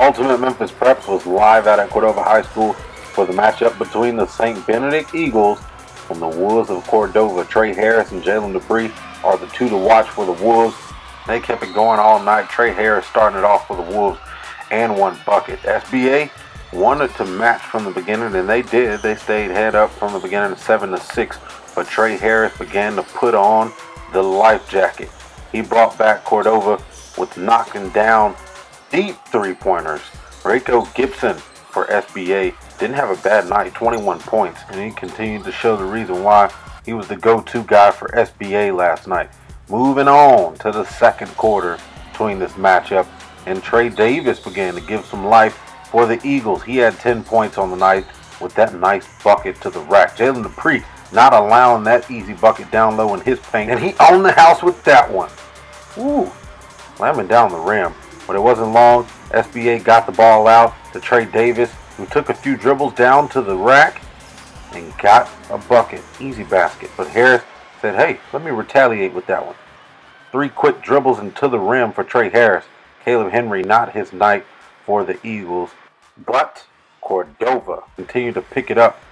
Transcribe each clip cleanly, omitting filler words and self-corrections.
Ultimate Memphis Preps was live out at Cordova High School for the matchup between the Saint Benedict Eagles and the Wolves of Cordova. Trey Harris and Jalen Dupree are the two to watch for the Wolves. They kept it going all night. Trey Harris starting it off for the Wolves and one bucket. SBA wanted to match from the beginning, and they did. They stayed head up from the beginning, 7-6. But Trey Harris began to put on the life jacket. He brought back Cordova with knocking down deep three-pointers. Rico Gibson for SBA didn't have a bad night, 21 points, and he continued to show the reason why he was the go-to guy for SBA last night. Moving on to the second quarter between this matchup, and Trey Davis began to give some life for the Eagles. He had 10 points on the night with that nice bucket to the rack. Jalen Dupree not allowing that easy bucket down low in his paint, and he owned the house with that one. Ooh, slamming down the rim. But it wasn't long. SBA got the ball out to Trey Davis, who took a few dribbles down to the rack and got a bucket. Easy basket. But Harris said, hey, let me retaliate with that one. 3 quick dribbles into the rim for Trey Harris. Caleb Henry, not his night for the Eagles. But Cordova continued to pick it up.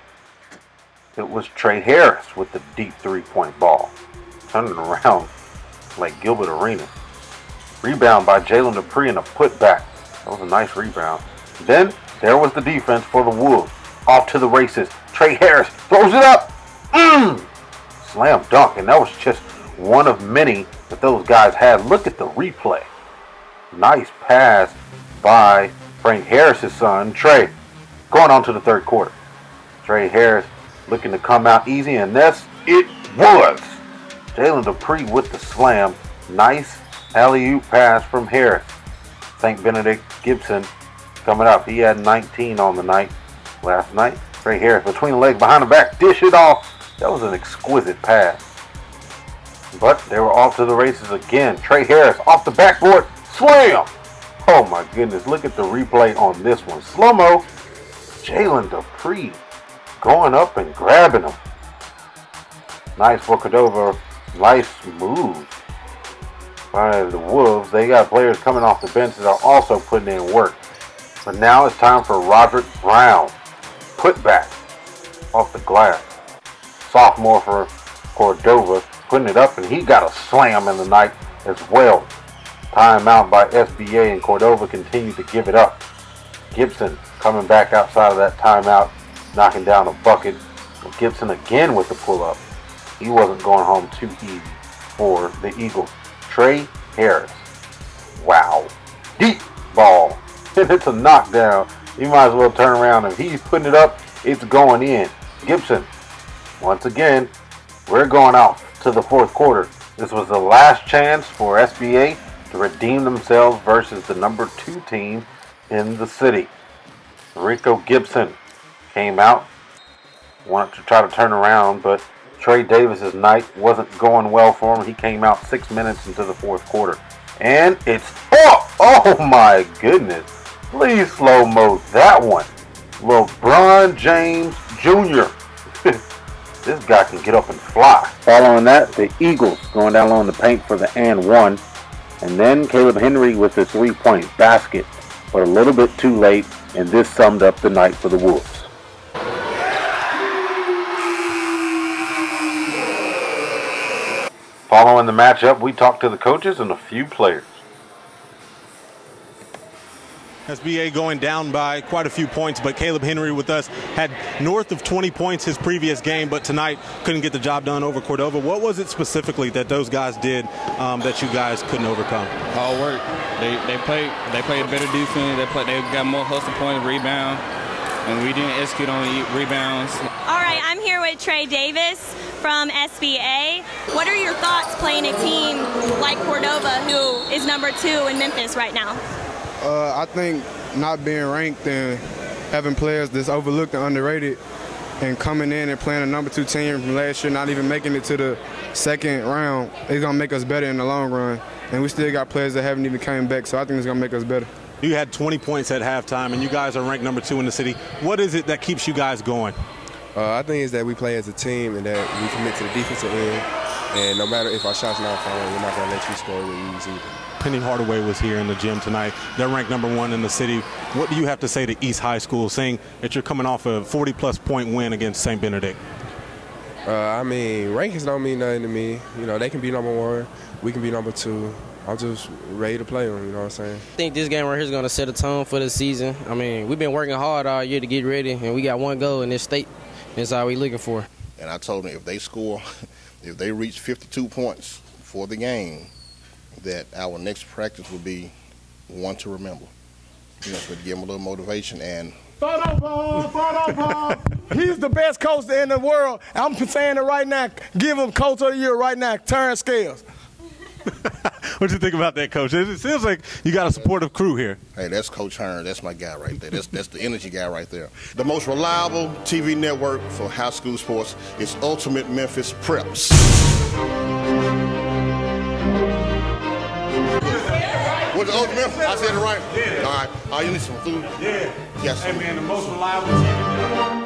It was Trey Harris with the deep three-point ball. Turning around like Gilbert Arenas. Rebound by Jalen Dupree and a putback. That was a nice rebound. Then there was the defense for the Wolves. Off to the races. Trey Harris throws it up. Slam dunk. And that was just one of many that those guys had. Look at the replay. Nice pass by Frank Harris's son, Trey. Going on to the third quarter. Trey Harris looking to come out easy, and this it was. Jalen Dupree with the slam. Nice alley-oop pass from Harris. Saint Benedict Gibson coming up. He had 19 on the night last night. Trey Harris between the legs, behind the back, dish it off. That was an exquisite pass. But they were off to the races again. Trey Harris off the backboard, slam! Oh my goodness, look at the replay on this one. Slow-mo, Jalen Dupree going up and grabbing him. Nice for Cordova. Nice move by the Wolves. They got players coming off the bench that are also putting in work. But now it's time for Roderick Brown. Put back off the glass. Sophomore for Cordova, putting it up, and he got a slam in the night as well. Timeout by SBA, and Cordova continued to give it up. Gibson coming back outside of that timeout, knocking down a bucket. Gibson again with the pull-up. He wasn't going home too easy for the Eagles. Trey Harris. Wow. Deep ball. And it's a knockdown. You might as well turn around. If he's putting it up, it's going in. Gibson. Once again, we're going off to the fourth quarter. This was the last chance for SBA to redeem themselves versus the number 2 team in the city. Rico Gibson came out. Wanted to try to turn around, but Trey Davis's night wasn't going well for him. He came out 6 minutes into the fourth quarter. And it's oh my goodness. Please slow-mo that one. LeBron James Jr. This guy can get up and fly. Following that, the Eagles going down low in the paint for the and one. And then Caleb Henry with the 3-point basket. But a little bit too late, and this summed up the night for the Wolves. Following the matchup, we talked to the coaches and a few players. SBA going down by quite a few points, but Caleb Henry with us had north of 20 points his previous game, but tonight couldn't get the job done over Cordova. What was it specifically that those guys did that you guys couldn't overcome? All work. They played better defense. They got more hustle points, rebound, and we didn't execute on rebounds. All right, I'm here with Trey Davis from SBA. What are your thoughts playing a team like Cordova, who is number 2 in Memphis right now? I think not being ranked and having players that's overlooked and underrated and coming in and playing a number 2 team from last year, not even making it to the second round, it's going to make us better in the long run. And we still got players that haven't even came back, so I think it's going to make us better. You had 20 points at halftime, and you guys are ranked number 2 in the city. What is it that keeps you guys going? I think it's that we play as a team and that we commit to the defensive end. And no matter if our shots not falling, we're not going to let you score with ease either. Penny Hardaway was here in the gym tonight. They're ranked #1 in the city. What do you have to say to East High School, saying that you're coming off a 40-plus point win against Saint Benedict? I mean, rankings don't mean nothing to me. You know, they can be #1, we can be #2. I'm just ready to play them, you know what I'm saying? I think this game right here is going to set a tone for the season. I mean, we've been working hard all year to get ready, and we got one goal in this state. That's all we're looking for. And I told them if they score, if they reach 52 points for the game, that our next practice would be one to remember. You know, so to give them a little motivation and. He's the best coach in the world. I'm saying it right now. Give him Coach of the Year right now, Terrence Scales. What do you think about that, Coach? It seems like you got a supportive crew here. Hey, that's Coach Hearn. That's my guy right there. That's the energy guy right there. The most reliable TV network for high school sports is Ultimate Memphis Preps. What's the Ultimate Memphis? I said it right? Yeah. All right. You need some food? Yeah. Yes. Hey, man, the most reliable TV network.